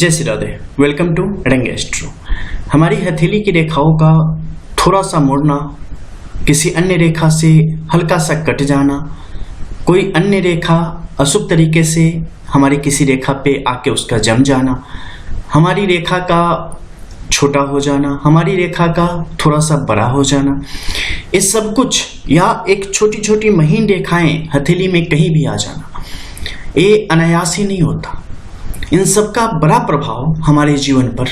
जय Shri Radhe. Welcome to रंग astro. हमारी हथेली की रेखाओं का थोड़ा सा मुड़ना, किसी अन्य रेखा से हल्का सा कट जाना, कोई अन्य रेखा अशुभ तरीके से हमारी किसी रेखा पे आके उसका जम जाना, हमारी रेखा का छोटा हो जाना, हमारी रेखा का थोड़ा सा बड़ा हो जाना, ये सब कुछ या एक छोटी छोटी महीन रेखाएं हथेली में कहीं भी आ जाना, ये अनायास ही नहीं होता। इन सब का बड़ा प्रभाव हमारे जीवन पर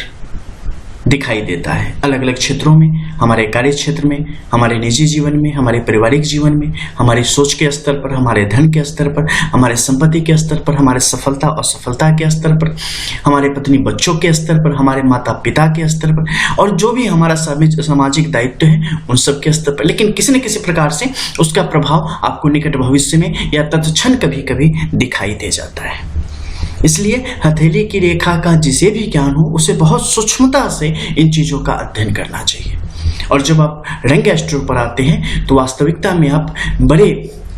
दिखाई देता है, अलग अलग क्षेत्रों में, हमारे कार्य क्षेत्र में, हमारे निजी जीवन में, हमारे पारिवारिक जीवन में, हमारी सोच के स्तर पर, हमारे धन के स्तर पर, हमारे संपत्ति के स्तर पर, हमारे सफलता और असफलता के स्तर पर, हमारे पत्नी बच्चों के स्तर पर, हमारे माता पिता के स्तर पर, और जो भी हमारा सामाजिक दायित्व है उन सब के स्तर पर। लेकिन किसी न किसी प्रकार से उसका प्रभाव आपको निकट भविष्य में या तत्क्षण कभी कभी दिखाई दे जाता है। इसलिए हथेली की रेखा का जिसे भी ज्ञान हो उसे बहुत सूक्ष्मता से इन चीजों का अध्ययन करना चाहिए। और जब आप रंग एस्ट्रो पर आते हैं तो वास्तविकता में आप बड़े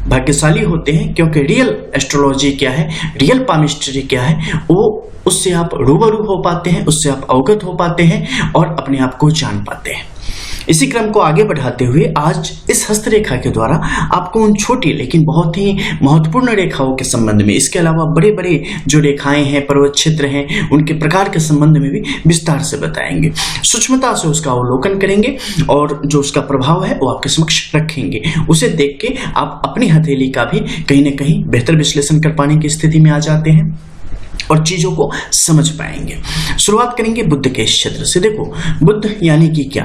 भाग्यशाली होते हैं, क्योंकि रियल एस्ट्रोलॉजी क्या है, रियल पामिस्ट्री क्या है, वो उससे आप रूबरू हो पाते हैं, उससे आप अवगत हो पाते हैं और अपने आप को जान पाते हैं। इसी क्रम को आगे बढ़ाते हुए आज इस हस्तरेखा के द्वारा आपको उन छोटी लेकिन बहुत ही महत्वपूर्ण रेखाओं के संबंध में, इसके अलावा बड़े बड़े जो रेखाएं हैं, पर्वत क्षेत्र हैं, उनके प्रकार के संबंध में भी विस्तार से बताएंगे, सूक्ष्मता से उसका अवलोकन करेंगे और जो उसका प्रभाव है वो आपके समक्ष रखेंगे। उसे देख के आप अपनी हथेली का भी कहीं ना कहीं बेहतर विश्लेषण कर पाने की स्थिति में आ जाते हैं और चीजों को समझ पाएंगे। शुरुआत करेंगे बुद्ध के इस क्षेत्र से। देखो, बुद्ध यानी कि क्या,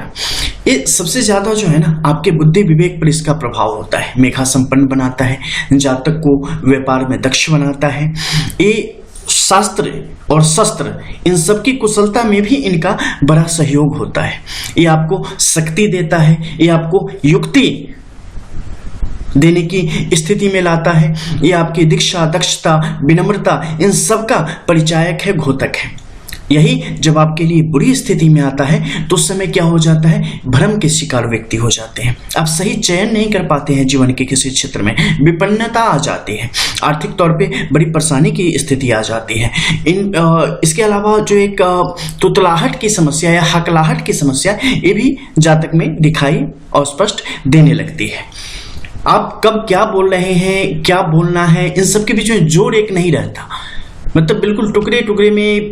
ये सबसे ज्यादा जो है ना आपके बुद्धि विवेक पर इसका प्रभाव होता है। मेघा संपन्न बनाता है, जातक को व्यापार में दक्ष बनाता है, ये शास्त्र और शस्त्र इन सब की कुशलता में भी इनका बड़ा सहयोग होता है। ये आपको शक्ति देता है, ये आपको युक्ति देने की स्थिति में लाता है, ये आपकी दीक्षा, दक्षता, विनम्रता इन सब का परिचायक है, घोतक है। यही जब आपके लिए बुरी स्थिति में आता है तो उस समय क्या हो जाता है, भ्रम के शिकार व्यक्ति हो जाते हैं, आप सही चयन नहीं कर पाते हैं, जीवन के किसी क्षेत्र में विपन्नता आ जाती है, आर्थिक तौर पे बड़ी परेशानी की स्थिति आ जाती है। इसके अलावा जो एक तुतलाहट की समस्या या हकलाहट की समस्या, ये भी जातक में दिखाई और स्पष्ट देने लगती है। आप कब क्या बोल रहे हैं, क्या बोलना है, इन सब के बीच में जोड़ एक नहीं रहता, मतलब बिल्कुल टुकड़े टुकड़े में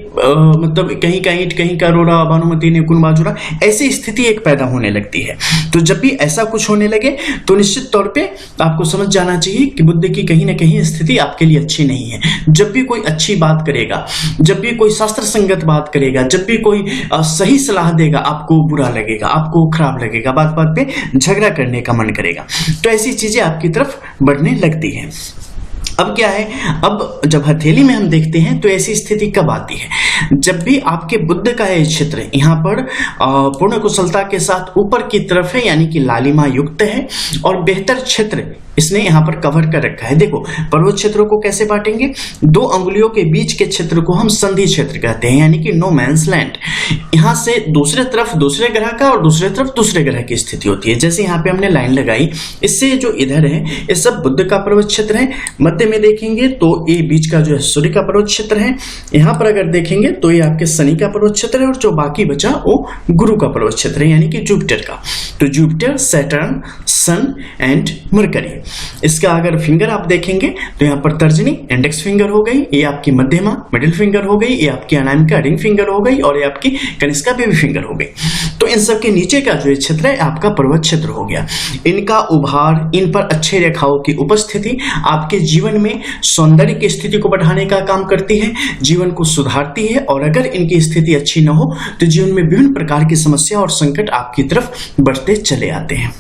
मतलब कहीं का ईंट कहीं का रोड़ा, भानुमती ने कुन बाजुरा, ऐसी स्थिति एक पैदा होने लगती है। तो जब भी ऐसा कुछ होने लगे तो निश्चित तौर पे आपको समझ जाना चाहिए कि बुद्ध की कहीं ना कहीं स्थिति आपके लिए अच्छी नहीं है। जब भी कोई अच्छी बात करेगा, जब भी कोई शास्त्र संगत बात करेगा, जब भी कोई सही सलाह देगा, आपको बुरा लगेगा, आपको खराब लगेगा, बात बात पे झगड़ा करने का मन करेगा, तो ऐसी चीजें आपकी तरफ बढ़ने लगती है। अब क्या है, अब जब हथेली में हम देखते हैं तो ऐसी स्थिति कब आती है, जब भी आपके बुद्ध का ये क्षेत्र यहाँ पर पूर्ण कुशलता के साथ ऊपर की तरफ है, यानी कि लालिमा युक्त है और बेहतर क्षेत्र इसने यहाँ पर कवर कर रखा है। देखो, पर्वत क्षेत्रों को कैसे बांटेंगे, 2 अंगुलियों के बीच के क्षेत्र को हम संधि क्षेत्र कहते हैं, यानी कि नो मैंस लैंड। यहाँ से दूसरे तरफ दूसरे ग्रह का और दूसरे तरफ दूसरे ग्रह की स्थिति होती है। जैसे यहाँ पे हमने लाइन लगाई, इससे जो इधर है ये सब बुद्ध का पर्वत क्षेत्र है, मध्य में देखेंगे तो ये बीच का जो है सूर्य का पर्वत क्षेत्र है, यहाँ पर अगर देखेंगे तो ये आपके शनि का पर्वत क्षेत्र है और जो बाकी बचा वो गुरु का पर्वत क्षेत्र है, यानी कि जुपिटर का। तो Jupiter, Saturn, sun and Mercury. इसका अगर फिंगर आप देखेंगे तो यहाँ पर तर्जनी, इंडेक्स फिंगर हो गई, ये आपकी मध्यमा मिडिल फिंगर हो गई, ये आपकी अनामिका रिंग फिंगर हो गई और ये आपकी कनिष्का बेबी फिंगर हो गई। तो इन सब के नीचे का जो क्षेत्र है आपका पर्वत क्षेत्र हो गया। इनका उभार, इन पर अच्छे रेखाओं की उपस्थिति आपके जीवन में सौंदर्य की स्थिति को बढ़ाने का काम करती है, जीवन को सुधारती है, और अगर इनकी स्थिति अच्छी न हो तो जीवन में विभिन्न प्रकार की समस्या और संकट आपकी तरफ बढ़ते चले आते हैं।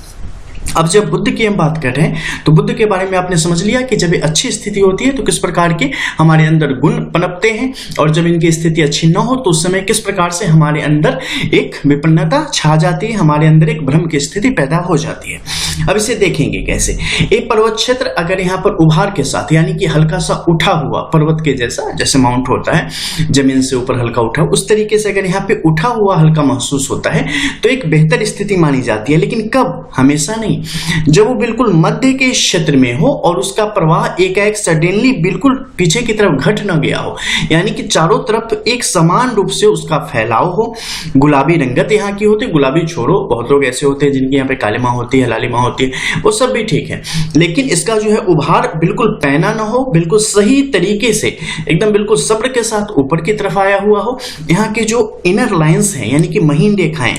अब जब बुद्ध की हम बात कर रहे हैं तो बुद्ध के बारे में आपने समझ लिया कि जब ये अच्छी स्थिति होती है तो किस प्रकार के हमारे अंदर गुण पनपते हैं, और जब इनकी स्थिति अच्छी न हो तो उस समय किस प्रकार से हमारे अंदर एक विपन्नता छा जाती है, हमारे अंदर एक भ्रम की स्थिति पैदा हो जाती है। अब इसे देखेंगे कैसे। एक पर्वत क्षेत्र अगर यहाँ पर उभार के साथ, यानी कि हल्का सा उठा हुआ पर्वत के जैसा, जैसे माउंट होता है जमीन से ऊपर हल्का उठा, उस तरीके से अगर यहाँ पे उठा हुआ हल्का महसूस होता है तो एक बेहतर स्थिति मानी जाती है। लेकिन कब, हमेशा नहीं, जब वो बिल्कुल मध्य के क्षेत्र में हो और उसका प्रवाह एकाएक सडनली बिल्कुल पीछे की तरफ घट न गया हो, यानी कि चारों तरफ एक समान रूप से उसका फैलाव हो। गुलाबी रंगत यहाँ की होती है, गुलाबी छोड़ो, बहुत लोग ऐसे होते हैं जिनकी यहाँ पे काली माँ होती है, लाली माँ होती है, वो सब भी ठीक है, लेकिन इसका जो है उभार बिल्कुल पैना ना हो, बिल्कुल सही तरीके से एकदम बिल्कुल सब्र के साथ ऊपर की तरफ आया हुआ हो। यहाँ के जो इनर लाइंस हैं यानी कि महीन रेखाएं,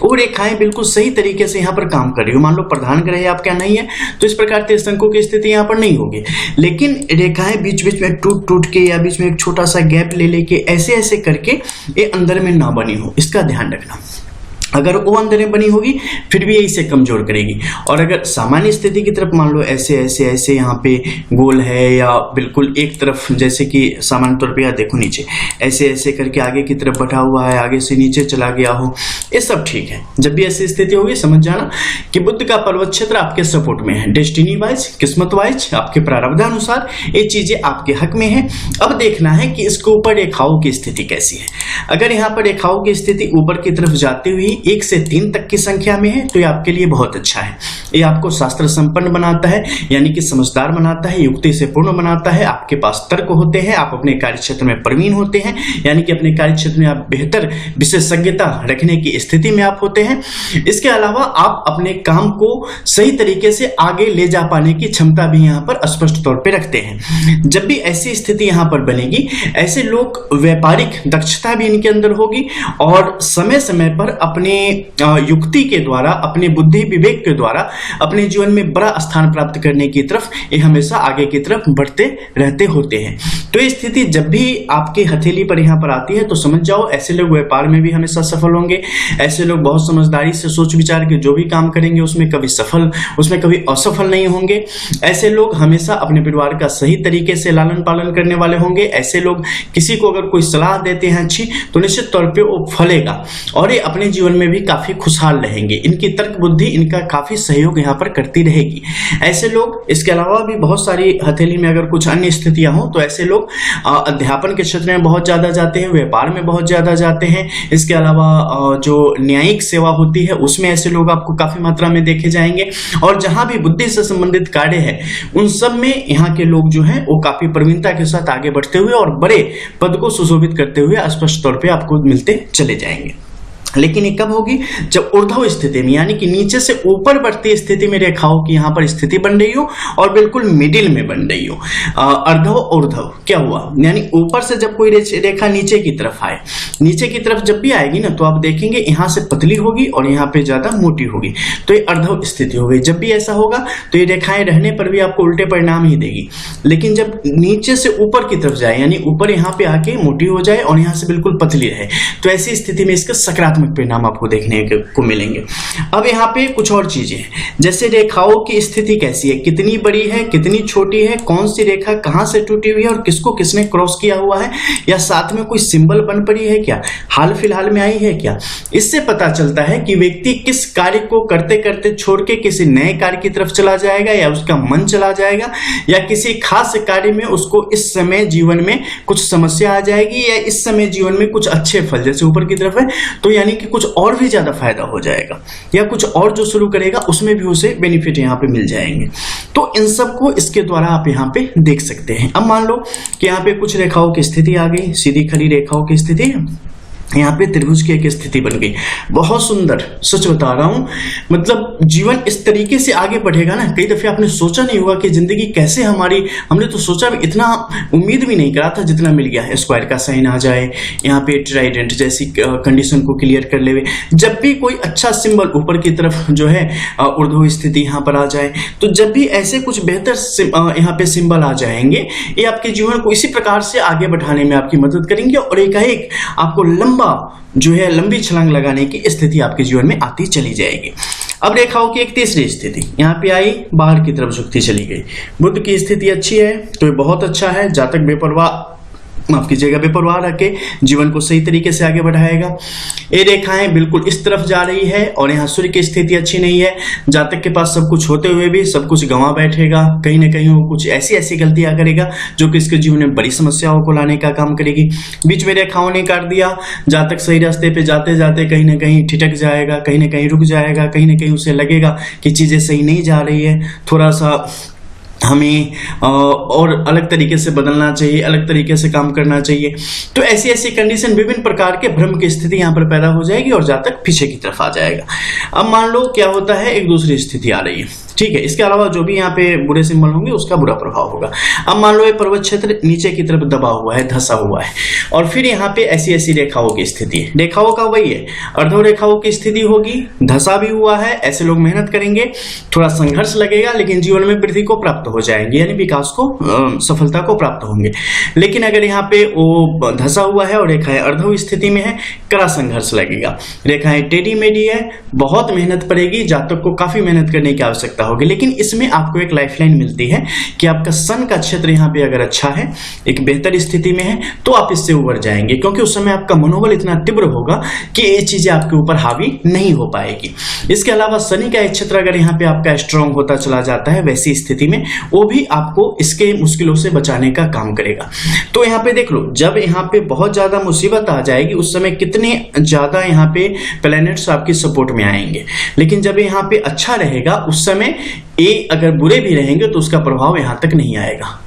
वो रेखाएं बिल्कुल सही तरीके से यहाँ पर काम कर रही हो। मान लो प्रधान ग्रह आपका नहीं है तो इस प्रकार के शंकु की स्थिति यहाँ पर नहीं होगी, लेकिन रेखाएं बीच बीच में टूट टूट के या बीच में एक छोटा सा गैप ले लेके ऐसे ऐसे करके ये अंदर में ना बनी हो, इसका ध्यान रखना। अगर वो अंदर में बनी होगी फिर भी ये इसे कमजोर करेगी। और अगर सामान्य स्थिति की तरफ मान लो ऐसे ऐसे ऐसे यहाँ पे गोल है या बिल्कुल एक तरफ, जैसे कि सामान्य तौर पे यहाँ देखो नीचे ऐसे ऐसे करके आगे की तरफ बढ़ा हुआ है, आगे से नीचे चला गया हो, ये सब ठीक है। जब भी ऐसी स्थिति होगी समझ जाना कि बुध का पर्वत क्षेत्र आपके सपोर्ट में है, डेस्टिनी वाइज, किस्मत वाइज, आपके प्रारब्धानुसार ये चीजें आपके हक में है। अब देखना है कि इसके ऊपर रेखाओं की स्थिति कैसी है। अगर यहाँ पर रेखाओं की स्थिति ऊपर की तरफ जाती हुई 1 से 3 तक की संख्या में है तो ये आपके लिए बहुत अच्छा है। ये आपको शास्त्र संपन्न बनाता है, यानी कि समझदार बनाता है, युक्ति से पूर्ण बनाता है, आपके पास तर्क होते हैं, आप अपने कार्य क्षेत्र में प्रवीण होते हैं, यानी कि अपने कार्य क्षेत्र में आप बेहतर विशेषज्ञता रखने की स्थिति में आप होते हैं। इसके अलावा आप अपने काम को सही तरीके से आगे ले जा पाने की क्षमता भी यहाँ पर स्पष्ट तौर पे रखते हैं। जब भी ऐसी स्थिति यहाँ पर बनेगी, ऐसे लोग व्यापारिक दक्षता भी इनके अंदर होगी और समय समय पर अपने युक्ति के द्वारा, अपने बुद्धि विवेक के द्वारा अपने जीवन में बड़ा स्थान प्राप्त करने की तरफ ये हमेशा आगे की तरफ बढ़ते रहते होते हैं। तो ये स्थिति जब भी आपकी हथेली पर यहाँ पर आती है तो समझ जाओ ऐसे लोग व्यापार में भी हमेशा सफल होंगे। ऐसे लोग बहुत समझदारी से सोच विचार के जो भी काम करेंगे उसमें कभी असफल नहीं होंगे। ऐसे लोग हमेशा अपने परिवार का सही तरीके से लालन पालन करने वाले होंगे। ऐसे लोग किसी को अगर कोई सलाह देते हैं अच्छी तो निश्चित तौर पे वो फलेगा और ये अपने जीवन में भी काफी खुशहाल रहेंगे। इनकी तर्क बुद्धि इनका काफी सहयोग यहाँ पर करती रहेगी। ऐसे लोग, इसके अलावा भी बहुत सारी हथेली में अगर कुछ अन्य स्थितियां हो तो ऐसे लोग अध्यापन के क्षेत्र में बहुत ज्यादा जाते हैं, व्यापार में बहुत ज्यादा जाते हैं। इसके अलावा जो न्यायिक सेवा होती है उसमें ऐसे लोग आपको काफी मात्रा में देखे जाएंगे और जहां भी बुद्धि से संबंधित कार्य है उन सब में यहाँ के लोग जो है वो काफी प्रवीणता के साथ आगे बढ़ते हुए और बड़े पद को सुशोभित करते हुए स्पष्ट तौर पे आपको मिलते चले जाएंगे। लेकिन ये कब होगी? जब ऊर्ध्व स्थिति में यानी कि नीचे से ऊपर बढ़ती स्थिति में रेखाओं की यहाँ पर स्थिति बन रही हो और बिल्कुल मिडिल में बन रही हो। अर्धव ऊर्ध्व क्या हुआ, यानी ऊपर से जब कोई रेखा नीचे की तरफ आए, नीचे की तरफ जब भी आएगी ना तो आप देखेंगे यहाँ से पतली होगी और यहाँ पे ज्यादा मोटी होगी, तो ये अर्धव स्थिति हो गई। जब भी ऐसा होगा तो ये रेखाएं रहने पर भी आपको उल्टे परिणाम ही देगी। लेकिन जब नीचे से ऊपर की तरफ जाए यानी ऊपर यहाँ पे आके मोटी हो जाए और यहाँ से बिल्कुल पतली रहे तो ऐसी स्थिति में इसका सकारात्मक परिणाम आपको देखने को मिलेंगे। अब यहाँ पे कुछ और चीजें हैं, जैसे रेखाओं की स्थिति कैसी है, कितनी बड़ी है, कितनी छोटी है, कौन सी रेखा कहां से टूटी हुई है और किसको किसने क्रॉस किया हुआ है, या साथ में कोई सिंबल बन पड़ी है क्या, हाल फिलहाल में आई है क्या। इससे पता चलता है कि व्यक्ति किस कार्य को करते करते छोड़ के किसी नए कार्य की तरफ चला जाएगा या उसका मन चला जाएगा, या किसी खास कार्य में उसको इस समय जीवन में कुछ समस्या आ जाएगी, या इस समय जीवन में कुछ अच्छे फल जैसे ऊपर की तरफ है तो यानी कि कुछ और भी ज्यादा फायदा हो जाएगा, या कुछ और जो शुरू करेगा उसमें भी उसे बेनिफिट यहाँ पे मिल जाएंगे। तो इन सब को इसके द्वारा आप यहाँ पे देख सकते हैं। अब मान लो कि यहाँ पे कुछ रेखाओं की स्थिति आ गई, सीधी खड़ी रेखाओं की स्थिति है, यहाँ पे त्रिभुज की एक स्थिति बन गई, बहुत सुंदर, सच बता रहा हूं। मतलब जीवन इस तरीके से आगे बढ़ेगा ना, कई दफे आपने सोचा नहीं होगा कि जिंदगी कैसे हमारी, हमने तो सोचा भी, इतना उम्मीद भी नहीं करा था जितना मिल गया है। स्क्वायर का साइन आ जाए, यहाँ पे ट्राइडेंट जैसी कंडीशन को क्लियर कर ले, जब भी कोई अच्छा सिंबल ऊपर की तरफ जो है ऊर्ध्व स्थिति यहाँ पर आ जाए, तो जब भी ऐसे कुछ बेहतर यहाँ पे सिंबल आ जाएंगे, ये आपके जीवन को इसी प्रकार से आगे बढ़ाने में आपकी मदद करेंगे और एकाएक आपको जो है लंबी छलांग लगाने की स्थिति आपके जीवन में आती चली जाएगी। अब रेखाओं की एक तीसरी स्थिति यहाँ पे आई, बाहर की तरफ झुकती चली गई। बुध की स्थिति अच्छी है तो ये बहुत अच्छा है, जातक बेपरवाह माफ कीजिएगा, बेपरवाह रख के जीवन को सही तरीके से आगे बढ़ाएगा। ये रेखाएं बिल्कुल इस तरफ जा रही है और यहाँ सूर्य की स्थिति अच्छी नहीं है। जातक के पास सब कुछ होते हुए भी सब कुछ गंवा बैठेगा, कहीं ना कहीं वो कुछ ऐसी ऐसी गलतियां करेगा जो कि इसके जीवन में बड़ी समस्याओं को लाने का काम करेगी। बीच में रेखाओं ने काट दिया, जातक सही रास्ते पे जाते जाते कहीं ना कहीं ठिठक जाएगा, कहीं ना कहीं रुक जाएगा, कहीं ना कहीं उसे लगेगा कि चीजें सही नहीं जा रही है, थोड़ा सा हमें और अलग तरीके से बदलना चाहिए, अलग तरीके से काम करना चाहिए। तो ऐसी ऐसी कंडीशन, विभिन्न प्रकार के भ्रम की स्थिति यहाँ पर पैदा हो जाएगी और जातक पीछे की तरफ आ जाएगा। अब मान लो क्या होता है, एक दूसरी स्थिति आ रही है, ठीक है। इसके अलावा जो भी यहाँ पे बुरे सिंबल होंगे उसका बुरा प्रभाव होगा। अब मान लो ये पर्वत क्षेत्र नीचे की तरफ दबा हुआ है, धंसा हुआ है, और फिर यहाँ पे ऐसी ऐसी रेखाओं की स्थिति है। रेखाओं का वही है, अर्धो रेखाओं की स्थिति होगी, धंसा भी हुआ है। ऐसे लोग मेहनत करेंगे, थोड़ा संघर्ष लगेगा, लेकिन जीवन में वृद्धि को प्राप्त हो जाएंगे, यानी विकास को, सफलता को प्राप्त होंगे। लेकिन अगर यहाँ पे वो धंसा हुआ है और रेखाएं अर्धो स्थिति में है, कड़ा संघर्ष लगेगा। रेखाएं टेढ़ी मेढ़ी है, बहुत मेहनत पड़ेगी, जातक को काफी मेहनत करने की आवश्यकता होगी। लेकिन इसमें आपको एक लाइफलाइन मिलती है कि आपका सन का क्षेत्र यहाँ पे अगर अच्छा है, एक बेहतर स्थिति में है, तो आप इससे उबर जाएंगे, क्योंकि उस समय आपका मनोबल इतना तीव्र होगा कि ये चीजें आपके ऊपर हावी नहीं हो पाएगी। इसके अलावा शनि का एक क्षेत्र अगर यहाँ पे आपका स्ट्रांग होता चला जाता है, वैसी स्थिति में वो भी आपको इसके मुश्किलों से बचाने का काम करेगा। तो यहाँ पे देख लो, जब यहाँ पे बहुत ज्यादा मुसीबत आ जाएगी उस समय कितने ज्यादा यहाँ पे प्लैनेट्स आपकी सपोर्ट में आएंगे। लेकिन जब यहाँ पे अच्छा रहेगा उस समय ये अगर बुरे भी रहेंगे तो उसका प्रभाव यहां तक नहीं आएगा,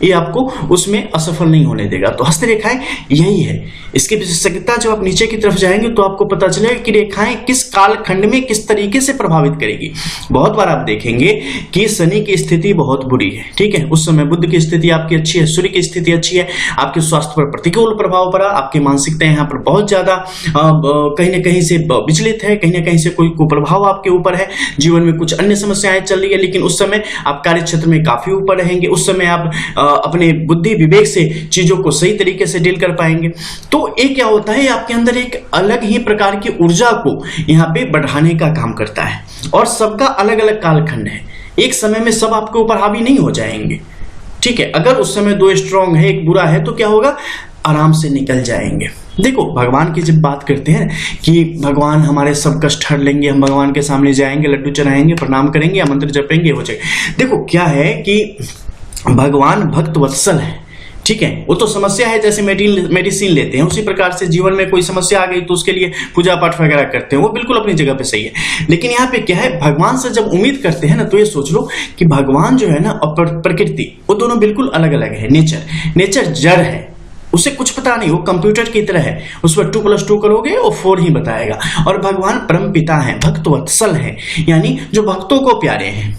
ये आपको उसमें असफल नहीं होने देगा। तो हस्तरेखाएं यही है। इसकी विशेषज्ञता जब आप नीचे की तरफ जाएंगे तो आपको पता चलेगा कि रेखाएं किस कालखंड में किस तरीके से प्रभावित करेगी। बहुत बार आप देखेंगे कि शनि की स्थिति बहुत बुरी है, ठीक है, उस समय बुध की स्थिति आपकी अच्छी है, सूर्य की स्थिति अच्छी है, आपके स्वास्थ्य पर प्रतिकूल प्रभाव पड़ा, आपकी मानसिकता यहाँ पर बहुत ज्यादा कहीं ना कहीं से विचलित है, कहीं ना कहीं से कोई कुप्रभाव आपके ऊपर है, जीवन में कुछ अन्य समस्याएं चल रही है। लेकिन उस समय आप कार्य क्षेत्र में काफी ऊपर रहेंगे, उस समय आप अपने बुद्धि विवेक से चीजों को सही तरीके से डील कर पाएंगे। तो ये क्या होता है, आपके अंदर एक अलग ही प्रकार की ऊर्जा को यहाँ पे बढ़ाने का काम करता है। और सबका अलग अलग कालखंड है, एक समय में सब आपके ऊपर हावी नहीं हो जाएंगे, ठीक है। अगर उस समय दो स्ट्रांग है, एक बुरा है, तो क्या होगा, आराम से निकल जाएंगे। देखो, भगवान की जब बात करते हैं कि भगवान हमारे सब कष्ट हर लेंगे, हम भगवान के सामने जाएंगे, लड्डू चढ़ाएंगे, प्रणाम करेंगे या मंत्र जपेंगे, हो जाएगा। देखो क्या है कि भगवान भक्त वत्सल है, ठीक है। वो तो समस्या है, जैसे मेडिसिन लेते हैं उसी प्रकार से जीवन में कोई समस्या आ गई तो उसके लिए पूजा पाठ वगैरह करते हैं, वो बिल्कुल अपनी जगह पे सही है। लेकिन यहाँ पे क्या है, भगवान से जब उम्मीद करते हैं ना, तो ये सोच लो कि भगवान जो है ना और प्रकृति, वो दोनों बिल्कुल अलग अलग है। नेचर जड़ है, उसे कुछ पता नहीं, वो कंप्यूटर की तरह है, उस पर 2+2 करोगे वो 4 ही बताएगा। और भगवान परम पिता है, भक्त वत्सल है, यानी जो भक्तों को प्यारे हैं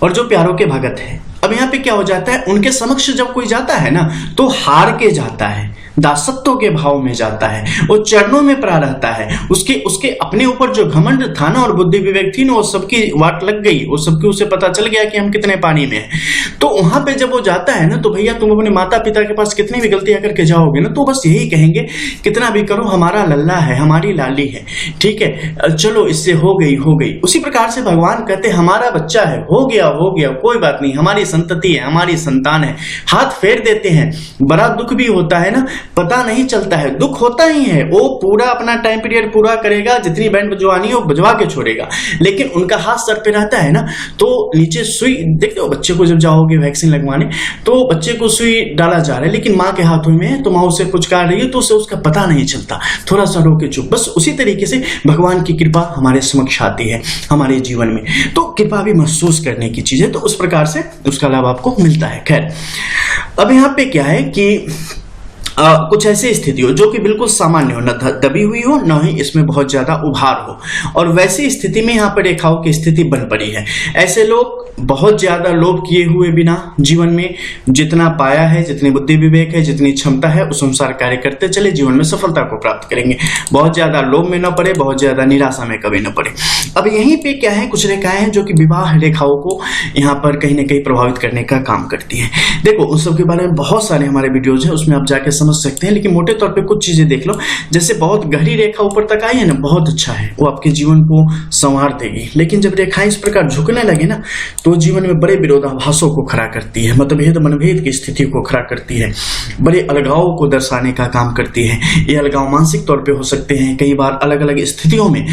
और जो प्यारों के भगत है। अब यहाँ पे क्या हो जाता है, उनके समक्ष जब कोई जाता है ना तो हार के जाता है, दासत्व के भाव में जाता है, वो चरणों में पड़ा रहता है। उसके अपने ऊपर जो घमंड था ना और बुद्धि विवेक थी ना, वो सबकी वाट लग गई, वो सबकी उसे पता चल गया कि हम कितने पानी में हैं। तो वहां पे जब वो जाता है ना, तो भैया तुम अपने माता पिता के पास कितनी भी गलतियां करके जाओगे ना, तो बस यही कहेंगे, कितना भी करो हमारा लल्ला है, हमारी लाली है, ठीक है, चलो इससे हो गई। उसी प्रकार से भगवान कहते हमारा बच्चा है, हो गया कोई बात नहीं, हमारी संतति है, हमारी संतान है, हाथ फेर देते हैं। बड़ा दुख भी होता है ना, पता नहीं चलता है, दुख होता ही है, वो पूरा अपना टाइम पीरियड पूरा करेगा, जितनी बैंड बजवानी हो बजवा के छोड़ेगा। लेकिन उनका हाथ सर पे रहता है ना, तो नीचे सुई, देखते हो बच्चे को जब जाओगे वैक्सीन लगवाने तो बच्चे को सुई डाला जा रहा है, लेकिन माँ के हाथों में है, तो माँ उसे पुचकार रही है, तो उसे उसका पता नहीं चलता, थोड़ा सा रोके चुप। बस उसी तरीके से भगवान की कृपा हमारे समक्ष आती है हमारे जीवन में, तो कृपा भी महसूस करने की चीज है, तो उस प्रकार से उसका लाभ आपको मिलता है। खैर, अब यहाँ पे क्या है कि कुछ ऐसी स्थिति हो जो कि बिल्कुल सामान्य हो, न दबी हुई हो, न ही इसमें बहुत ज्यादा उभार हो, और वैसी स्थिति में यहाँ पर रेखाओं की स्थिति बन पड़ी है। ऐसे लोग बहुत ज्यादा लोभ किए हुए बिना जीवन में जितना पाया है, जितनी बुद्धि विवेक है, जितनी क्षमता है, उस अनुसार कार्य करते चले, जीवन में सफलता को प्राप्त करेंगे। बहुत ज्यादा लोभ में न पड़े, बहुत ज्यादा निराशा में कभी न पड़े। अब यहीं पे क्या है, कुछ रेखाएं हैं जो कि विवाह रेखाओं को यहाँ पर कहीं ना कहीं प्रभावित करने का काम करती हैं। देखो, उस सब के बारे में बहुत सारे हमारे वीडियोज हैं, उसमें आप जाके समझ सकते हैं, लेकिन मोटे तौर पे कुछ चीजें देख लो। जैसे बहुत गहरी रेखा ऊपर तक आई है ना, बहुत अच्छा है, वो आपके जीवन को संवार देगी। लेकिन जब रेखाएं इस प्रकार झुकने लगे ना, तो जीवन में बड़े विरोधाभासों को खड़ा करती है, मतभेद मनभेद की स्थिति को खड़ा करती है, बड़े अलगाव को दर्शाने का काम करती है। ये अलगाव मानसिक तौर पे हो सकते हैं, कई बार अलग अलग स्थितियों में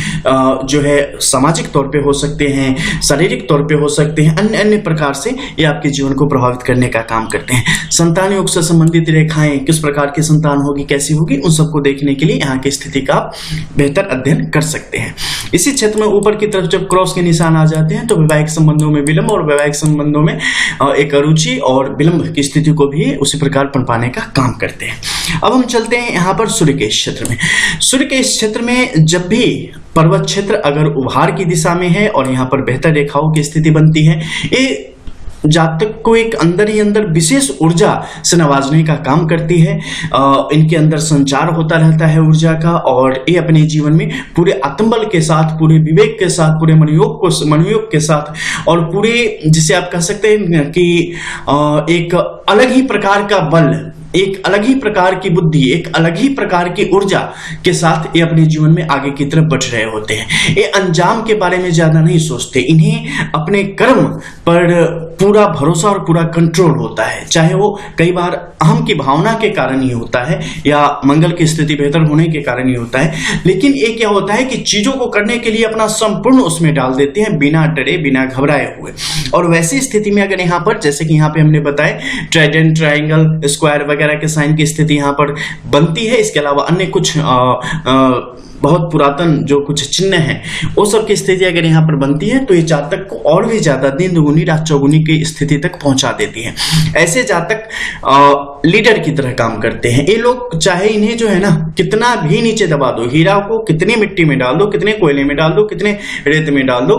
जो है सामाजिक तौर पे हो सकते हैं, शारीरिक तौर पे हो सकते हैं, अन्य अन्य प्रकार से ये आपके जीवन को प्रभावित करने का काम करते हैं। संतान योग से संबंधित रेखाएं, किस प्रकार की संतान होगी, कैसी होगी, उन सबको देखने के लिए यहाँ की स्थिति का बेहतर अध्ययन कर सकते हैं। इसी क्षेत्र में ऊपर की तरफ जब क्रॉस के निशान आ जाते हैं तो वैवाहिक संबंधों में विलंब और वैवाहिक संबंधों में एक अरुचि और विलंब की स्थिति को भी उसी प्रकार पनपाने का काम करते हैं। अब हम चलते हैं यहाँ पर सूर्य के क्षेत्र में। सूर्य के क्षेत्र में जब भी पर्वत क्षेत्र अगर उभार की दिशा में है और यहाँ पर बेहतर रेखाओं की स्थिति बनती है, ये जातक को एक अंदर ही अंदर विशेष ऊर्जा से नवाजने का काम करती है। इनके अंदर संचार होता रहता है ऊर्जा का, और ये अपने जीवन में पूरे आत्मबल के साथ, पूरे विवेक के साथ, पूरे मनोयोग के साथ और पूरे, जिसे आप कह सकते हैं कि एक अलग ही प्रकार का बल, एक अलग ही प्रकार की बुद्धि, एक अलग ही प्रकार की ऊर्जा के साथ ये अपने जीवन में आगे की तरफ बढ़ रहे होते हैं। ये अंजाम के बारे में ज्यादा नहीं सोचते, इन्हें अपने कर्म पर पूरा भरोसा और पूरा कंट्रोल होता है, चाहे वो कई बार अहम की भावना के कारण ही होता है या मंगल की स्थिति बेहतर होने के कारण ही होता है। लेकिन ये क्या होता है कि चीजों को करने के लिए अपना संपूर्ण उसमें डाल देते हैं, बिना डरे, बिना घबराए हुए। और वैसी स्थिति में अगर यहाँ पर, जैसे कि यहाँ पे हमने बताया, ट्राइडेंट, ट्राइंगल, स्क्वायर वगैरह के साइन की स्थिति यहाँ पर बनती है, इसके अलावा अन्य कुछ बहुत पुरातन जो कुछ चिन्ह हैं, वो सब की स्थिति अगर यहाँ पर बनती है तो ये जातक को और भी ज्यादा दिन दुगुनी रात चौगुनी की स्थिति तक पहुंचा देती है। ऐसे जातक लीडर की तरह काम करते हैं। ये लोग चाहे इन्हें जो है ना कितना भी नीचे दबा दो, हीरा को कितनी मिट्टी में डाल दो, कितने कोयले में डाल दो, कितने रेत में डाल दो,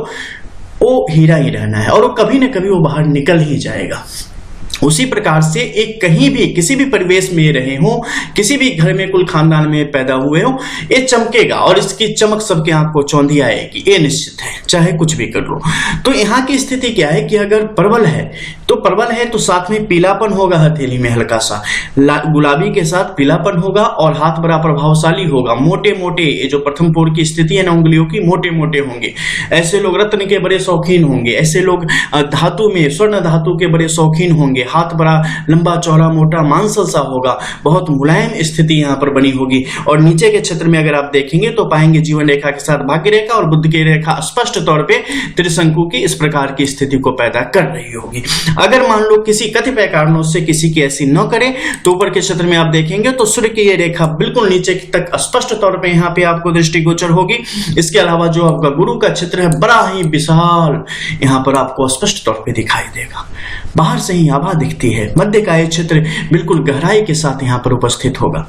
वो हीरा ही रहना है और वो कभी ना कभी वो बाहर निकल ही जाएगा। उसी प्रकार से एक कहीं भी किसी भी परिवेश में रहे हो, किसी भी घर में, कुल खानदान में पैदा हुए हो, ये चमकेगा और इसकी चमक सबके आंख को चौंधी आएगी, ये निश्चित है, चाहे कुछ भी कर लो। तो यहाँ की स्थिति क्या है कि अगर परवल है तो साथ में पीलापन होगा, हथेली में हल्का सा गुलाबी के साथ पीलापन होगा और हाथ बड़ा प्रभावशाली होगा। मोटे मोटे, ये जो प्रथम पोर की स्थिति है ना, उंगलियों की मोटे मोटे होंगे। ऐसे लोग रत्न के बड़े शौकीन होंगे, ऐसे लोग धातु में, स्वर्ण धातु के बड़े शौकीन होंगे। हाथ बड़ा लंबा चौड़ा मोटा मांसल सा होगा, बहुत मुलायम स्थिति यहाँ पर बनी होगी। और नीचे के क्षेत्र में अगर आप देखेंगे तो पाएंगे जीवन रेखा के साथ भाग्य रेखा और बुद्ध की रेखा स्पष्ट तौर पे त्रिशंकु की इस प्रकार की स्थिति को पैदा कर रही होगी। अगर मान लो किसी कतिपय कारणों से किसी की ऐसी न करे तो ऊपर के क्षेत्र में आप देखेंगे तो सूर्य की ये रेखा बिल्कुल नीचे तक स्पष्ट तौर पे यहाँ पे आपको दृष्टिगोचर होगी। इसके अलावा जो आपका गुरु का क्षेत्र है बड़ा ही विशाल यहाँ पर आपको स्पष्ट तौर पे दिखाई देगा, बाहर से ही आभा दिखती है। मध्य का ये क्षेत्र बिल्कुल गहराई के साथ यहाँ पर उपस्थित होगा।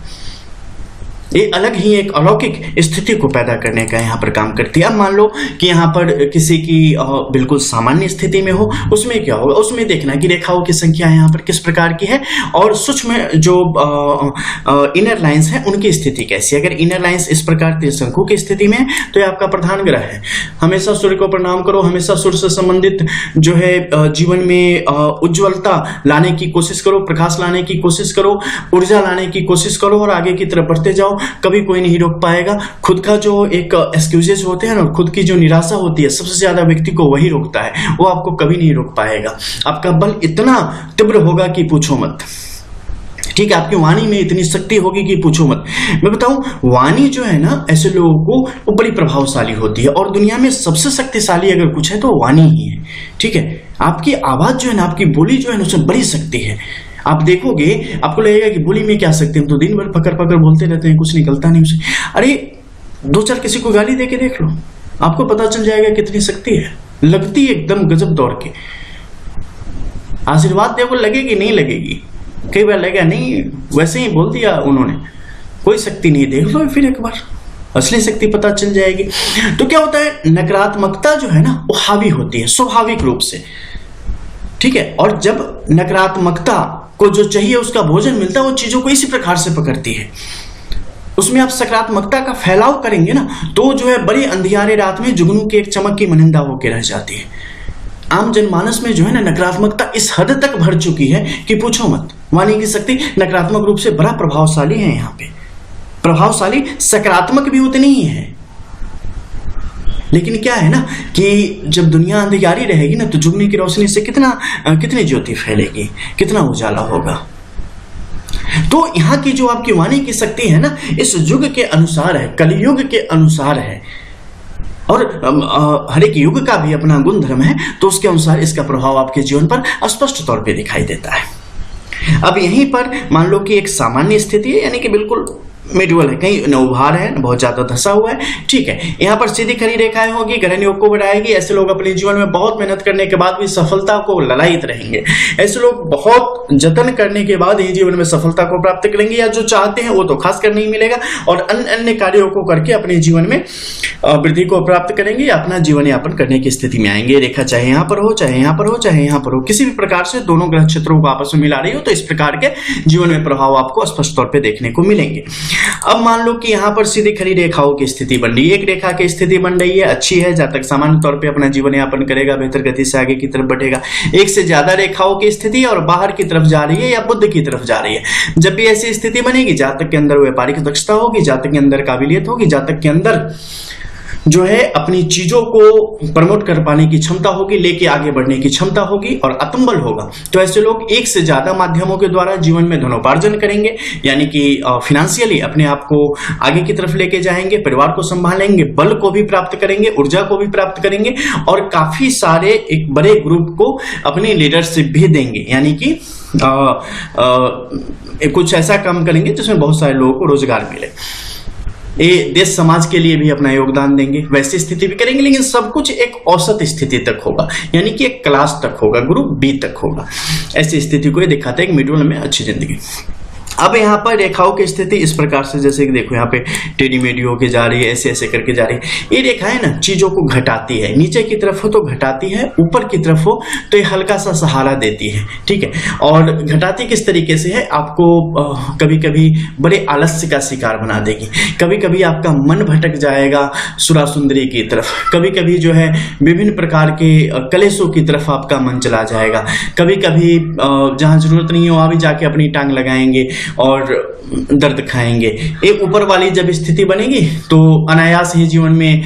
ये अलग ही एक अलौकिक स्थिति को पैदा करने का यहाँ पर काम करती है। अब मान लो कि यहाँ पर किसी की बिल्कुल सामान्य स्थिति में हो, उसमें क्या होगा, उसमें देखना कि रेखाओं की संख्या यहाँ पर किस प्रकार की है और सूक्ष्म जो इनर लाइंस है उनकी स्थिति कैसी है। अगर इनर लाइंस इस प्रकार त्रिशंकु की स्थिति में तो ये आपका प्रधान ग्रह है। हमेशा सूर्य को प्रणाम करो, हमेशा सूर्य से संबंधित जो है जीवन में उज्ज्वलता लाने की कोशिश करो, प्रकाश लाने की कोशिश करो, ऊर्जा लाने की कोशिश करो और आगे की तरफ बढ़ते जाओ। कभी कोई नहीं रोक पाएगा। खुद का जो एक एक्सक्यूजेस होते हैं ना, खुद की जो निराशा होती है, सबसे ज्यादा व्यक्ति को वही रोकता है, वो आपको कभी नहीं रोक पाएगा। आपका बल इतना तीव्र होगा कि पूछो मत। ठीक है, आपकी वाणी में इतनी शक्ति होगी कि पूछो मत। मैं बताऊं, वाणी जो है ना, ऐसे लोगों को वो बड़ी प्रभावशाली होती है और दुनिया में सबसे शक्तिशाली अगर कुछ है तो वाणी ही है। ठीक है, आपकी आवाज जो है ना, आपकी बोली जो है ना, उसमें बड़ी शक्ति है। आप देखोगे, आपको लगेगा कि बोली में क्या सकते हैं, तो दिन भर पकड़ पकड़ बोलते रहते हैं, कुछ निकलता नहीं उसे। अरे दो चार किसी को गाली दे के देख लो, आपको पता चल जाएगा कितनी शक्ति है। लगती है एकदम गजब दौड़ के। आशीर्वाद देखो, लगेगी नहीं लगेगी, कई बार लगेगा नहीं, वैसे ही बोल दिया उन्होंने, कोई शक्ति नहीं। देख लो फिर एक बार, असली शक्ति पता चल जाएगी। तो क्या होता है, नकारात्मकता जो है ना वो हावी होती है स्वाभाविक रूप से। ठीक है, और जब नकारात्मकता को जो चाहिए उसका भोजन मिलता है, वो चीजों को इसी प्रकार से पकड़ती है। उसमें आप सकारात्मकता का फैलाव करेंगे ना, तो जो है बड़ी अंधियारे रात में जुगनू की एक चमक की मनिंदा होकर रह जाती है। आम जनमानस में जो है ना नकारात्मकता इस हद तक भर चुकी है कि पूछो मत। वाणी की शक्ति नकारात्मक रूप से बड़ा प्रभावशाली है। यहाँ पे प्रभावशाली सकारात्मक भी उतनी ही है, लेकिन क्या है ना कि जब दुनिया अंधियारी रहेगी ना तो जुगनी की रोशनी से कितनी ज्योति फैलेगी, कितना उजाला होगा। तो यहाँ की जो आपकी वाणी की शक्ति है ना इस युग के अनुसार है, कलयुग के अनुसार है, और हर एक युग का भी अपना गुण धर्म है, तो उसके अनुसार इसका प्रभाव आपके जीवन पर स्पष्ट तौर पे दिखाई देता है। अब यहीं पर मान लो कि एक सामान्य स्थिति है, यानी कि बिल्कुल मिडुअल है, कहीं न उभार है न बहुत ज्यादा धसा हुआ है, ठीक है। यहाँ पर सीधी खड़ी रेखाएं होगी, ग्रहण योग को बढ़ाएगी। ऐसे लोग अपने जीवन में बहुत मेहनत करने के बाद भी सफलता को ललायित रहेंगे। ऐसे लोग बहुत जतन करने के बाद ही जीवन में सफलता को प्राप्त करेंगे, या जो चाहते हैं वो तो खासकर नहीं मिलेगा, और अन्य कार्यों को करके अपने जीवन में वृद्धि को प्राप्त करेंगे या अपना जीवन यापन करने की स्थिति में आएंगे। रेखा चाहे यहाँ पर हो, चाहे यहाँ पर हो, चाहे यहाँ पर हो, किसी भी प्रकार से दोनों ग्रह क्षेत्रों को आपस में मिला रही हो, तो इस प्रकार के जीवन में प्रभाव आपको स्पष्ट तौर पर देखने को मिलेंगे। अब मान लो कि यहाँ पर सीधी खड़ी रेखाओं की स्थिति बन रही है, एक रेखा की स्थिति बन रही है, अच्छी है, जब तक सामान्य तौर पे अपना जीवन यापन करेगा, बेहतर गति से आगे की तरफ बढ़ेगा। एक से ज्यादा रेखाओं की स्थिति और बाहर की तरफ जा रही है या बुद्ध की तरफ जा रही है। जब भी ऐसी स्थिति बनेगी, जातक के अंदर व्यापारिक दक्षता होगी, जातक के अंदर काबिलियत होगी, जातक के अंदर जो है अपनी चीजों को प्रमोट कर पाने की क्षमता होगी, लेके आगे बढ़ने की क्षमता होगी और आत्मबल होगा। तो ऐसे लोग एक से ज्यादा माध्यमों के द्वारा जीवन में धनोपार्जन करेंगे, यानी कि फिनेंशियली अपने आप को आगे की तरफ लेके जाएंगे, परिवार को संभालेंगे, बल को भी प्राप्त करेंगे, ऊर्जा को भी प्राप्त करेंगे, और काफी सारे एक बड़े ग्रुप को अपनी लीडरशिप भी देंगे, यानी कि कुछ ऐसा काम करेंगे जिसमें बहुत सारे लोगों को रोजगार मिले, ये देश समाज के लिए भी अपना योगदान देंगे। वैसी स्थिति भी करेंगे, लेकिन सब कुछ एक औसत स्थिति तक होगा, यानी कि एक क्लास तक होगा, ग्रुप बी तक होगा। ऐसी स्थिति को ये दिखाता है एक मिडल में अच्छी जिंदगी। अब यहाँ पर रेखाओं की स्थिति इस प्रकार से, जैसे कि देखो यहाँ पे टेढ़ी मेढ़ी होके जा रही है, ऐसे ऐसे करके जा रही है। ये रेखाएं ना चीजों को घटाती है, नीचे की तरफ हो तो घटाती है, ऊपर की तरफ हो तो ये हल्का सा सहारा देती है, ठीक है। और घटाती किस तरीके से है, आपको कभी कभी बड़े आलस्य का शिकार बना देगी, कभी कभी आपका मन भटक जाएगा सुरा सुंदरी की तरफ, कभी कभी जो है विभिन्न प्रकार के कलेशों की तरफ आपका मन चला जाएगा, कभी कभी जहां जरूरत नहीं हो वहां भी जाके अपनी टांग लगाएंगे और दर्द खाएंगे। एक ऊपर वाली जब स्थिति बनेगी तो अनायास ही जीवन में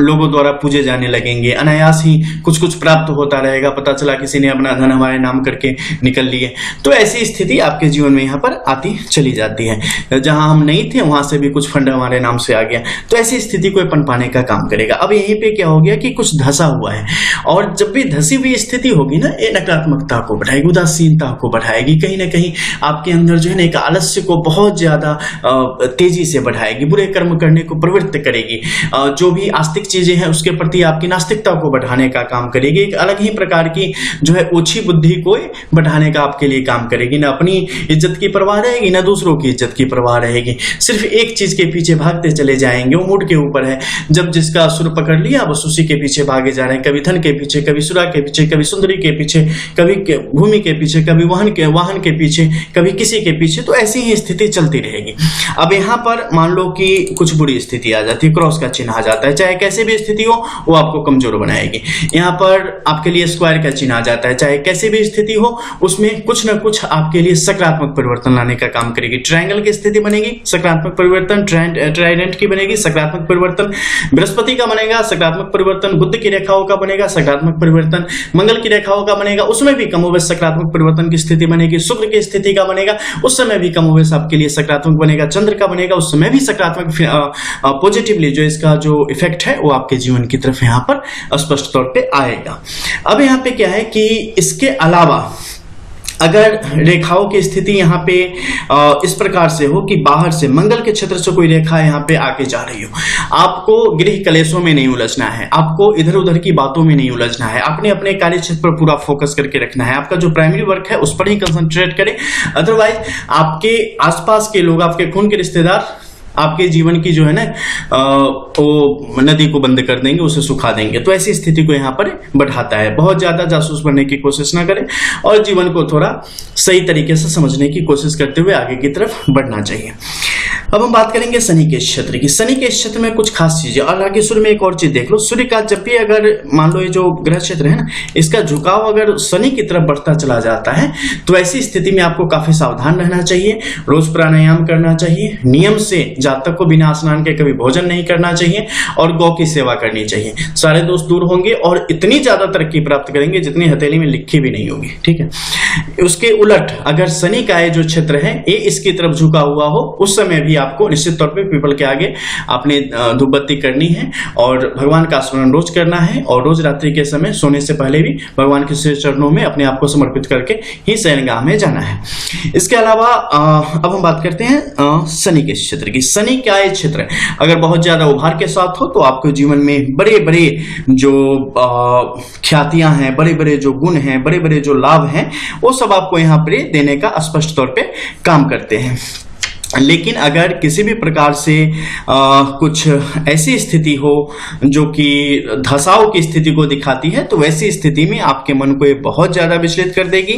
लोगों द्वारा पूजे जाने लगेंगे, अनायास ही कुछ कुछ प्राप्त होता रहेगा, पता चला किसी ने अपना धन हमारे नाम करके निकल लिए। तो ऐसी स्थिति आपके जीवन में यहाँ पर आती चली जाती है, जहां हम नहीं थे वहां से भी कुछ फंड हमारे नाम से आ गया। तो ऐसी स्थिति को पनपाने का काम करेगा। अब यहीं पे क्या हो गया कि कुछ धसा हुआ है, और जब भी धसी हुई स्थिति होगी ना, ये नकारात्मकता को बढ़ाएगी, उदासीनता को बढ़ाएगी, कहीं ना कहीं आपके अंदर जो है ना एक आलस्य को बहुत ज्यादा तेजी से बढ़ाएगी, बुरे कर्म करने को प्रवृत्त करेगी, जो भी आस्तिक चीजें हैं उसके प्रति आपकी नास्तिकता को बढ़ाने का काम करेगी। एक अलग ही प्रकार की जो है ओछी बुद्धि को बढ़ाने का आपके लिए काम करेगी। ना अपनी इज्जत की परवाह रहेगी, ना दूसरों की इज्जत की परवाह रहेगी, सिर्फ एक चीज के पीछे भागते चले जाएंगे। वो मूड के ऊपर है, जब जिसका सुर पकड़ लिया बस उसी के पीछे भागे जा रहे हैं, कभी धन के पीछे, कभी सुरा के पीछे, कभी सुंदरी के पीछे, कभी भूमि के पीछे, कभी वाहन के पीछे, कभी किसी के पीछे। तो ऐसी ही स्थिति चलती रहेगी। अब यहाँ पर मान लो कि कुछ बुरी स्थिति आ जाती है, क्रॉस का चिन्ह आ जाता है, चाहे कैसे भी स्थिति हो वो आपको कमजोर बनाएगी। यहाँ पर आपके लिए स्क्वायर का चिन्ह आ जाता है, चाहे कैसी भी स्थिति हो उसमें कुछ ना कुछ आपके लिए सकारात्मक परिवर्तन लाने का काम करेगी। ट्रायंगल की स्थिति बनेगी, सकारात्मक परिवर्तन, ट्राइडेंट की बनेगी, सकारात्मक परिवर्तन, बृहस्पति का बनेगा सकारात्मक परिवर्तन, बुध की रेखाओं का बनेगा सकारात्मक परिवर्तन, मंगल की रेखाओं का बनेगा, उसमें भी कमोबेश सकारात्मक परिवर्तन की स्थिति बनेगी, शुक्र की स्थिति का बनेगा उस समय भी कमोबेश आपके लिए सकारात्मक बनेगा, चंद्र का बनेगा उस समय भी सकारात्मक पॉजिटिवली जो इसका जो इफेक्ट है वो आपके जीवन की तरफ यहाँ पर स्पष्ट तौर पे आएगा। अब यहाँ पे क्या है कि इसके अलावा अगर रेखाओं की स्थिति यहाँ पे इस प्रकार से हो कि बाहर से मंगल के क्षेत्र से कोई रेखा यहाँ पे आके जा रही हो, आपको गृह कलेशों में नहीं उलझना है, आपको इधर उधर की बातों में नहीं उलझना है, आपने अपने कार्य क्षेत्र पर पूरा फोकस करके रखना है, आपका जो प्राइमरी वर्क है उस पर ही कंसंट्रेट करें। अदरवाइज आपके आसपास के लोग, आपके खून के रिश्तेदार आपके जीवन की जो है ना वो नदी को बंद कर देंगे, उसे सुखा देंगे। तो ऐसी स्थिति को यहाँ पर बढ़ाता है। बहुत ज्यादा जासूस बनने की कोशिश ना करें और जीवन को थोड़ा सही तरीके से समझने की कोशिश करते हुए आगे की तरफ बढ़ना चाहिए। अब हम बात करेंगे शनि के क्षेत्र की। शनि के क्षेत्र में कुछ खास चीजें, और आगे सूर्य में एक और चीज देख लो। सूर्य का जब भी अगर मान लो ये जो ग्रह क्षेत्र है ना, इसका झुकाव अगर शनि की तरफ बढ़ता चला जाता है तो ऐसी स्थिति में आपको काफी सावधान रहना चाहिए। रोज प्राणायाम करना चाहिए, नियम से जातक को बिना स्नान के कभी भोजन नहीं करना चाहिए और गौ की सेवा करनी चाहिए। सारे दोष दूर होंगे और इतनी ज्यादा तरक्की प्राप्त करेंगे जितनी हथेली में लिखी भी नहीं होगी। ठीक है, उसके उलट अगर शनि का ये जो क्षेत्र है ये इसकी तरफ झुका हुआ हो, उस समय भी आपको निश्चित तौर पे पीपल के आगे आपने धूप बत्ती करनी है और भगवान का स्मरण रोज करना है, और रोज रात्रि के समय सोने से पहले भी भगवान के चरणों में अपने आप को समर्पित करके ही शयनगाह में जाना है। इसके अलावा अब हम बात करते हैं शनि के क्षेत्र की। शनि क्या ये क्षेत्र है, अगर बहुत ज्यादा उभार के साथ हो तो आपके जीवन में बड़े बड़े जो ख्यातियां हैं, बड़े बड़े जो गुण हैं, बड़े बड़े जो लाभ हैं, वो सब आपको यहाँ पर देने का स्पष्ट तौर पे काम करते हैं। लेकिन अगर किसी भी प्रकार से कुछ ऐसी स्थिति हो जो कि धसाव की स्थिति को दिखाती है, तो वैसी स्थिति में आपके मन को ये बहुत ज्यादा विचलित कर देगी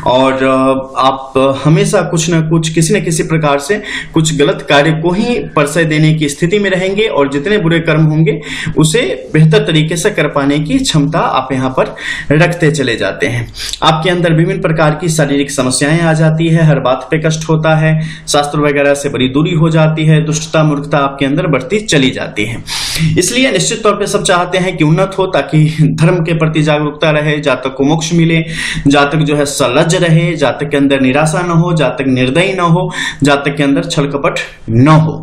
और आप हमेशा कुछ न कुछ किसी न किसी प्रकार से कुछ गलत कार्य को ही परिचय देने की स्थिति में रहेंगे, और जितने बुरे कर्म होंगे उसे बेहतर तरीके से कर पाने की क्षमता आप यहाँ पर रखते चले जाते हैं। आपके अंदर विभिन्न प्रकार की शारीरिक समस्याएं आ जाती है, हर बात पे कष्ट होता है, शास्त्र वगैरह से बड़ी दूरी हो जाती है, दुष्टता मूर्खता आपके अंदर बढ़ती चली जाती है। इसलिए निश्चित तौर पे सब चाहते हैं कि उन्नत हो, ताकि धर्म के प्रति जागरूकता रहे, जातक को मोक्ष मिले, जातक जो है सलज्ज रहे, जातक के अंदर निराशा न हो, जातक निर्दयी न हो, जातक के अंदर छल कपट न हो।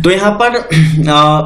तो यहाँ पर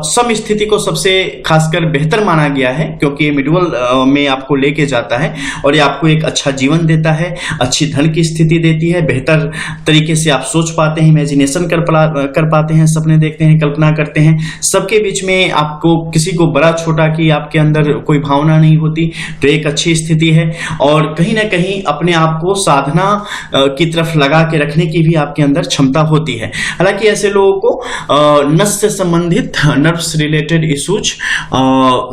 सम स्थिति को सबसे खासकर बेहतर माना गया है, क्योंकि ये मिडवल में आपको लेके जाता है और ये आपको एक अच्छा जीवन देता है, अच्छी धन की स्थिति देती है, बेहतर तरीके से आप सोच पाते हैं, इमेजिनेशन कर पाते हैं, सपने देखते हैं, कल्पना करते हैं। सबके बीच में आपको किसी को बड़ा छोटा की आपके अंदर कोई भावना नहीं होती, तो एक अच्छी स्थिति है। और कहीं ना कहीं अपने आप को साधना की तरफ लगा के रखने की भी आपके अंदर क्षमता होती है। हालांकि ऐसे लोगों को नस से संबंधित नर्व्स रिलेटेड इश्यूज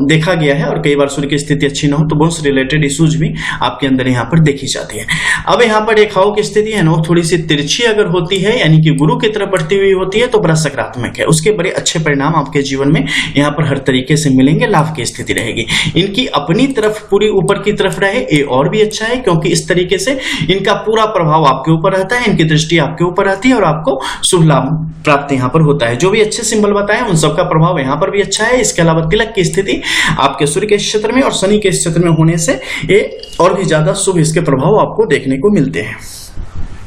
देखा गया है, और कई बार सूर्य की स्थिति अच्छी ना हो तो बोन्स रिलेटेड इश्यूज भी आपके अंदर यहाँ पर देखी जाती है। अब यहाँ पर रेखाओं की स्थिति है ना, थोड़ी सी तिरछी अगर होती है, यानी कि गुरु की तरफ बढ़ती हुई होती है, तो बड़ा सकारात्मक है। उसके बड़े अच्छे परिणाम आपके जीवन में यहाँ पर हर तरीके से मिलेंगे, लाभ की स्थिति रहेगी। इनकी अपनी तरफ पूरी ऊपर की तरफ रहे ये और भी अच्छा है, क्योंकि इस तरीके से इनका पूरा प्रभाव आपके ऊपर रहता है, इनकी दृष्टि आपके ऊपर रहती है और आपको शुभ लाभ प्राप्त यहाँ पर होता है। जो भी अच्छे सिंबल बताए उन सबका प्रभाव यहाँ पर भी अच्छा है। इसके अलावा तिलक की स्थिति आपके सूर्य के क्षेत्र में और शनि के क्षेत्र में होने से ये और भी ज्यादा शुभ इसके प्रभाव आपको देखने को मिलते हैं।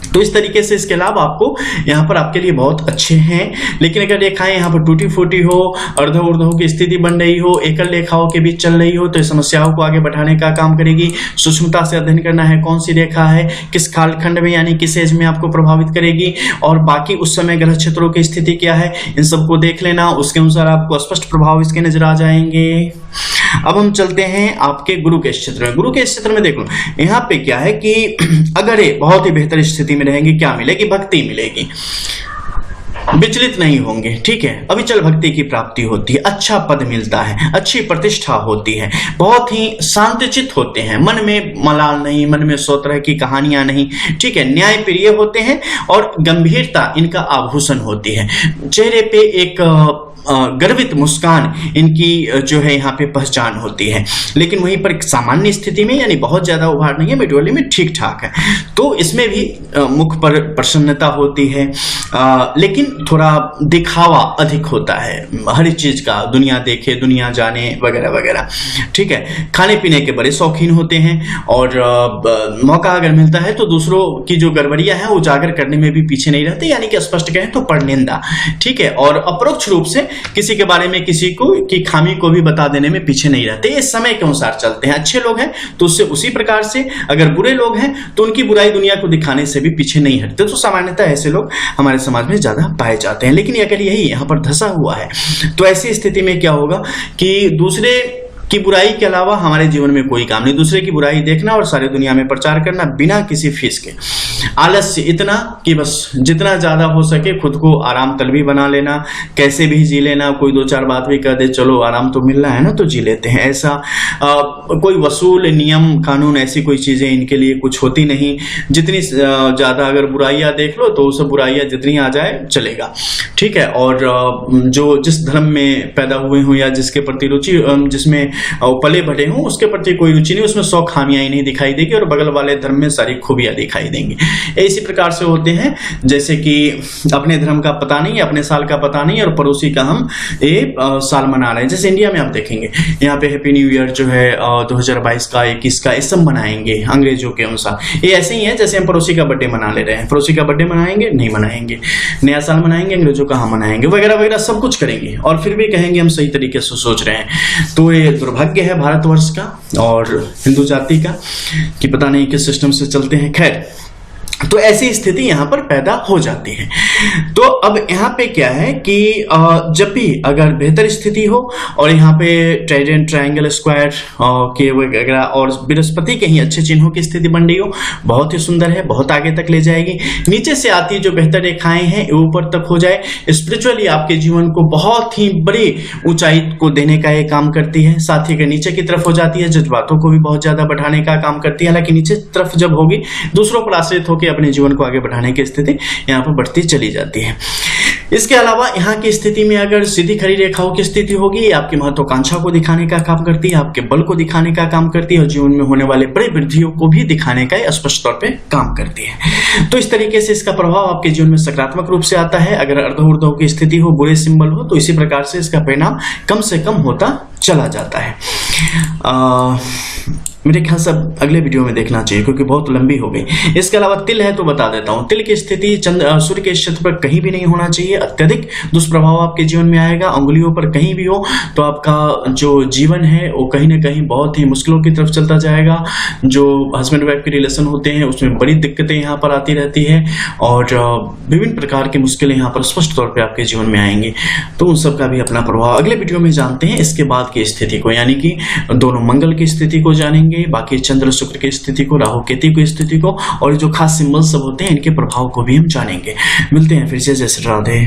तो इस तरीके से इसके लाभ आपको यहाँ पर आपके लिए बहुत अच्छे हैं। लेकिन अगर रेखाएं यहाँ पर टूटी फूटी हो, अर्ध ऊर्ध्व की स्थिति बन रही हो, एकल रेखाओं के बीच चल रही हो, तो समस्याओं को आगे बढ़ाने का काम करेगी। सूक्ष्मता से अध्ययन करना है कौन सी रेखा है, किस कालखंड में यानी किस एज में आपको प्रभावित करेगी, और बाकी उस समय ग्रह क्षेत्रों की स्थिति क्या है, इन सबको देख लेना। उसके अनुसार आपको स्पष्ट प्रभाव इसके नजर आ जाएंगे। अब हम चलते हैं आपके गुरु के क्षेत्र में। गुरु के क्षेत्र में देख लो यहाँ पे क्या है कि अगर ये बहुत ही बेहतर स्थिति में रहेंगे, क्या मिलेगी, भक्ति मिलेगी, विचलित नहीं होंगे। ठीक है, अविचल भक्ति की प्राप्ति होती है, अच्छा पद मिलता है, अच्छी प्रतिष्ठा होती है, बहुत ही शांतचित्त होते हैं, मन में मलाल नहीं, मन में सौ तरह की कहानियां नहीं। ठीक है, न्याय प्रिय होते हैं और गंभीरता इनका आभूषण होती है। चेहरे पे एक गर्वित मुस्कान इनकी जो है यहाँ पे पहचान होती है। लेकिन वहीं पर सामान्य स्थिति में यानी बहुत ज्यादा उभार नहीं है, मिडवली में ठीक ठाक है, तो इसमें भी मुख पर प्रसन्नता होती है, लेकिन थोड़ा दिखावा अधिक होता है हर चीज का, दुनिया देखे दुनिया जाने वगैरह वगैरह। ठीक है, खाने पीने के बड़े शौकीन होते हैं और मौका अगर मिलता है तो दूसरों की जो गड़बड़ियां हैं उजागर करने में भी पीछे नहीं रहते, यानी कि स्पष्ट कहें तो परनिंदा। ठीक है, और अपरोक्ष रूप से किसी के बारे में किसी को की खामी को भी बता देने में पीछे नहीं रहते। ये समय के अनुसार चलते हैं। अच्छे लोग हैं तो उससे उसी प्रकार से, अगर बुरे लोग हैं तो उनकी बुराई दुनिया को दिखाने से भी पीछे नहीं हटते। तो सामान्यतः ऐसे लोग हमारे समाज में ज्यादा पाए जाते हैं। लेकिन अगर यही यहाँ पर धसा हुआ है तो ऐसी स्थिति में क्या होगा कि दूसरे की बुराई के अलावा हमारे जीवन में कोई काम नहीं, दूसरे की बुराई देखना और सारी दुनिया में प्रचार करना बिना किसी फीस के। आलस्य इतना कि बस जितना ज्यादा हो सके खुद को आराम तलबी बना लेना, कैसे भी जी लेना, कोई दो चार बात भी कह दे चलो आराम तो मिल रहा है ना तो जी लेते हैं, ऐसा कोई वसूल नियम कानून ऐसी कोई चीजें इनके लिए कुछ होती नहीं। जितनी ज्यादा अगर बुराइयां देख लो तो सब बुराइयां जितनी आ जाए चलेगा, ठीक है। और जो जिस धर्म में पैदा हुए हों या जिसके प्रति रुचि, जिसमें पले बढ़े हों, उसके प्रति कोई रुचि नहीं, उसमें 100 खामियां ही नहीं दिखाई देगी और बगल वाले धर्म में सारी खूबियां दिखाई देंगी। इसी प्रकार से होते हैं जैसे कि अपने धर्म का पता नहीं, अपने साल का पता नहीं और पड़ोसी का हम ये साल मना रहे हैं। जैसे इंडिया में आप देखेंगे यहाँ पे हैप्पी न्यू ईयर जो है 2022 का 21 का ये सब मनाएंगे अंग्रेजों के अनुसार। ये ऐसे ही है जैसे हम पड़ोसी का बर्थडे मना ले रहे हैं, पड़ोसी का बर्थडे मनाएंगे नहीं मनाएंगे, नया साल मनाएंगे अंग्रेजों का हम मनाएंगे, वगैरह वगैरह सब कुछ करेंगे और फिर भी कहेंगे हम सही तरीके से सोच रहे हैं। तो ये दुर्भाग्य है भारतवर्ष का और हिंदू जाति का कि पता नहीं किस सिस्टम से चलते हैं। खैर, तो ऐसी स्थिति यहाँ पर पैदा हो जाती है। तो अब यहाँ पे क्या है कि जब भी अगर बेहतर स्थिति हो और यहाँ पे ट्राइडेंट ट्रायंगल स्क्वायर के वगैरह और बृहस्पति के ही अच्छे चिन्हों की स्थिति बन रही हो, बहुत ही सुंदर है, बहुत आगे तक ले जाएगी। नीचे से आती जो बेहतर रेखाएं हैं ऊपर तक हो जाए, स्पिरिचुअली आपके जीवन को बहुत ही बड़ी ऊंचाई को देने का ये काम करती है। साथ ही अगर नीचे की तरफ हो जाती है जज्बातों को भी बहुत ज्यादा बढ़ाने का काम करती है। हालांकि नीचे तरफ जब होगी दूसरों पर आश्रित होकर अपने जीवन को आगे बढ़ाने की स्थिति यहाँ पर बढ़ती चली जाती है। इसके अलावा यहाँ की स्थिति में अगर सीधी खड़ी रेखाओं की स्थिति होगी, ये आपकी महत्वाकांक्षा को दिखाने का काम करती है, आपके बल को दिखाने का काम करती है और जीवन में होने वाले बड़े वृद्धियों को भी दिखाने का स्पष्ट तौर पे काम करती है। तो इस तरीके से इसका प्रभाव आपके जीवन में सकारात्मक रूप से आता है। अगर अर्धऊर्ध्व की स्थिति हो, बुरे सिंबल हो, तो इसी प्रकार से इसका परिणाम कम से कम होता चला जाता है। मेरे ख्याल से अगले वीडियो में देखना चाहिए क्योंकि बहुत लंबी हो गई। इसके अलावा तिल है तो बता देता हूं, तिल की स्थिति सूर्य के क्षेत्र पर कहीं भी नहीं होना चाहिए, अत्यधिक दुष्प्रभाव आपके जीवन में आएगा। अंगुलियों पर कहीं भी हो तो आपका जो जीवन है वो कहीं ना कहीं बहुत ही मुश्किलों की तरफ चलता जाएगा। जो हस्बैंड वाइफ के रिलेशन होते हैं उसमें बड़ी दिक्कतें यहाँ पर आती रहती है और विभिन्न प्रकार की मुश्किलें यहाँ पर स्पष्ट तौर पर आपके जीवन में आएंगी। तो उन सब का भी अपना प्रभाव अगले वीडियो में जानते हैं। इसके बाद की स्थिति को, यानी कि दोनों मंगल की स्थिति को जानेंगे, बाकी चंद्र शुक्र की स्थिति को, राहु केतु की स्थिति को और जो खास सिंबल सब होते हैं इनके प्रभाव को भी हम जानेंगे। मिलते हैं फिर से। जय श्री राधे।